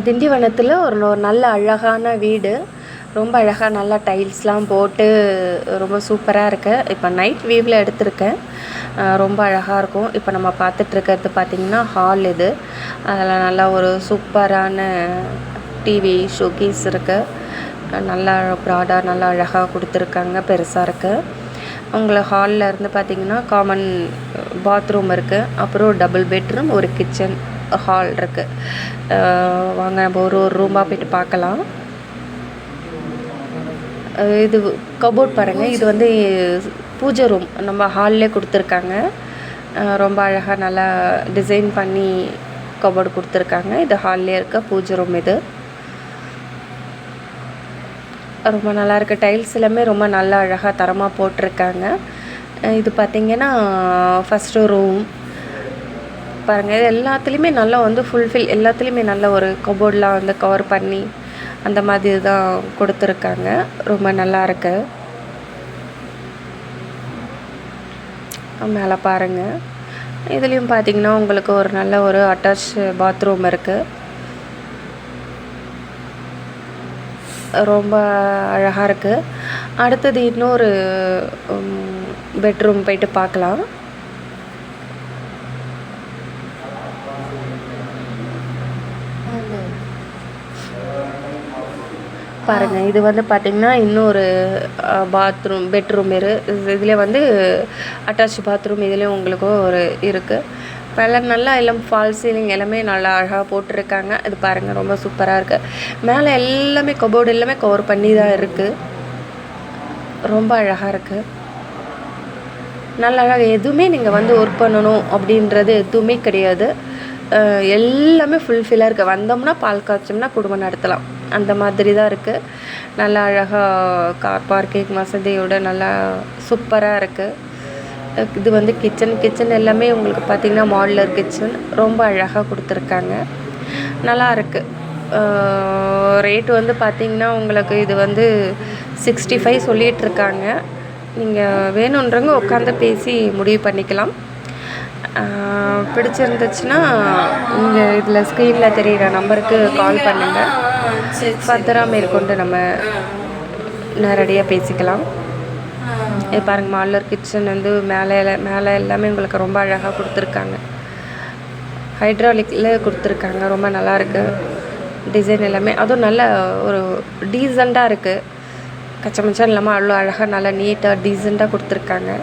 திண்டிவனத்தில் ஒரு ஒரு நல்ல அழகான வீடு. ரொம்ப அழகாக நல்லா டைல்ஸ்லாம் போட்டு ரொம்ப சூப்பராக இருக்கு. இப்போ நைட் வியூவில் எடுத்திருக்கேன். ரொம்ப அழகாக இருக்கும். இப்போ நம்ம பார்த்துட்ருக்கிறது பார்த்திங்கன்னா ஹால் இது. அதில் நல்லா ஒரு சூப்பரான டிவி ஷோகேஸ் இருக்குது. நல்லா ப்ராடாக நல்லா அழகாக கொடுத்துருக்காங்க. பெருசாக இருக்குது. உங்களுக்கு ஹாலில் இருந்து பார்த்திங்கன்னா காமன் பாத்ரூம் இருக்குது. அப்புறம் டபுள் பெட்ரூம், ஒரு கிச்சன், ஹால் இருக்குது. வாங்க நம்ம ஒரு ஒரு ரூமாக போய்ட்டு பார்க்கலாம். இது கபோர்ட் பாருங்கள். இது வந்து பூஜை ரூம் நம்ம ஹால்லே கொடுத்துருக்காங்க. ரொம்ப அழகாக நல்லா டிசைன் பண்ணி கபோர்டு கொடுத்துருக்காங்க. இது ஹால்லே இருக்க பூஜை ரூம். இது ரொம்ப நல்லாயிருக்கு. டைல்ஸ் எல்லாமே ரொம்ப நல்லா அழகாக தரமாக போட்டிருக்காங்க. இது பார்த்திங்கன்னா ஃபஸ்ட்டு ரூம் பாருங்கள். இது எல்லாத்துலேயுமே நல்லா வந்து ஃபுல்ஃபில் எல்லாத்துலேயுமே நல்ல ஒரு கபோர்டெலாம் வந்து கவர் பண்ணி அந்த மாதிரி தான் கொடுத்துருக்காங்க. ரொம்ப நல்லா இருக்கு. மேலே பாருங்கள். இதுலேயும் பார்த்திங்கன்னா உங்களுக்கு ஒரு நல்ல ஒரு அட்டாச் பாத்ரூம் இருக்குது. ரொம்ப அழகாக இருக்குது. அடுத்தது இன்னொரு பெட்ரூம் போய்ட்டு பார்க்கலாம். பாருங்கள். இது வந்து பார்த்திங்கன்னா இன்னொரு பாத்ரூம் பெட்ரூம் இதில் வந்து அட்டாச் பாத்ரூம் இதுலேயும் உங்களுக்கு ஒரு இருக்குது. எல்லாம் நல்லா எல்லாம் ஃபால் சீலிங் எல்லாமே நல்லா அழகாக போட்டிருக்காங்க. இது பாருங்கள் ரொம்ப சூப்பராக இருக்குது. மேலே எல்லாமே கபோர்டு எல்லாமே கவர் பண்ணி தான் இருக்குது. ரொம்ப அழகாக இருக்குது. நல்ல அழகாக எதுவுமே நீங்கள் வந்து ஒர்க் பண்ணணும் அப்படின்றது எதுவுமே கிடையாது. எல்லாமே ஃபுல்ஃபில்லாக இருக்குது. வந்தோம்னா பால் காய்ச்சோம்னா குடும்பம் நடத்தலாம். அந்த மாதிரி தான் இருக்குது. நல்லா அழகாக கார் பார்க்கிங் வசதியோட நல்லா சூப்பராக இருக்குது. இது வந்து கிச்சன் எல்லாமே உங்களுக்கு பார்த்திங்கன்னா மாடுலர் கிச்சன். ரொம்ப அழகாக கொடுத்துருக்காங்க. நல்லா இருக்குது. ரேட்டு வந்து பார்த்திங்கன்னா உங்களுக்கு இது வந்து 65 சொல்லிகிட்ருக்காங்க. நீங்கள் வேணுன்றவங்க உட்காந்து பேசி முடிவு பண்ணிக்கலாம். பிடிச்சிருந்துச்சுன்னா இங்கே இதில் ஸ்க்ரீனில் தெரிகிற நம்பருக்கு கால் பண்ணுங்கள். ஃபர்தராக மேற்கொண்டு நம்ம நேரடியாக பேசிக்கலாம். இது பாருங்கள். மாடுலர் கிச்சன் வந்து மேலே எல்லாமே உங்களுக்கு ரொம்ப அழகாக கொடுத்துருக்காங்க. ஹைட்ராலிக்கில் கொடுத்துருக்காங்க. ரொம்ப நல்லாயிருக்கு. டிசைன் எல்லாமே அதுவும் நல்ல ஒரு டீசெண்டாக இருக்குது. கச்சமச்சம் இல்லாமல் அவ்வளோ அழகாக நல்லா நீட்டாக டீசெண்டாக கொடுத்துருக்காங்க.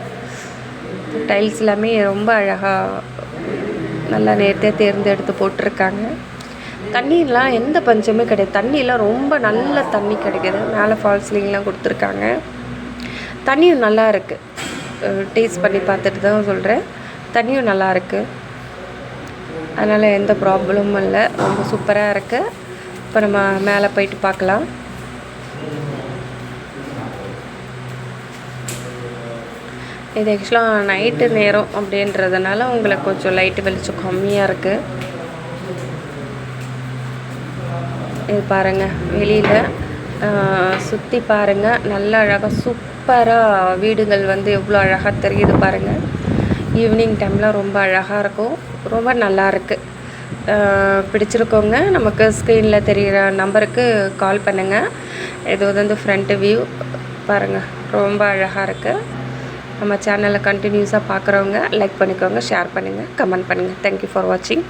டைல்ஸ் எல்லாமே ரொம்ப அழகாக நல்லா நேர்த்தியாக தேர்ந்தெடுத்து போட்டிருக்காங்க. தண்ணியெலாம் எந்த பஞ்சமே கிடையாது. தண்ணியெலாம் ரொம்ப நல்ல தண்ணி கிடைக்கிது. மேலே ஃபால் சீலிங்லாம் கொடுத்துருக்காங்க. தண்ணியும் நல்லா இருக்குது. டேஸ்ட் பண்ணி பார்த்துட்டு தான் சொல்கிறேன். தண்ணியும் நல்லா இருக்குது. அதனால் எந்த ப்ராப்ளமும் இல்லை. ரொம்ப சூப்பராக இருக்குது. இப்போ நம்ம மேலே போயிட்டு பார்க்கலாம். இது ஆக்சுவலாக நைட்டு நேரம் அப்படின்றதுனால உங்களுக்கு கொஞ்சம் லைட்டு வெளிச்சம் கம்மியாக இருக்குது. இது பாருங்கள். வெளியில் சுற்றி பாருங்கள். நல்ல அழகாக சூப்பராக வீடுகள் வந்து எவ்வளோ அழகாக தெரியுது பாருங்கள். ஈவினிங் டைமில் ரொம்ப அழகாக இருக்கும். ரொம்ப நல்லா இருக்குது. பிடிச்சிருக்கோங்க நமக்கு ஸ்க்ரீனில் தெரிகிற நம்பருக்கு கால் பண்ணுங்கள். இது வந்து ஃப்ரண்ட் வியூ பாருங்கள். ரொம்ப அழகாக இருக்குது. நம்ம சேனலை கண்டினியூஸாக பார்க்குறவங்க லைக் பண்ணிக்கோங்க, ஷேர் பண்ணுங்கள், கமெண்ட் பண்ணுங்கள். தேங்க்யூ ஃபார் வாட்சிங்.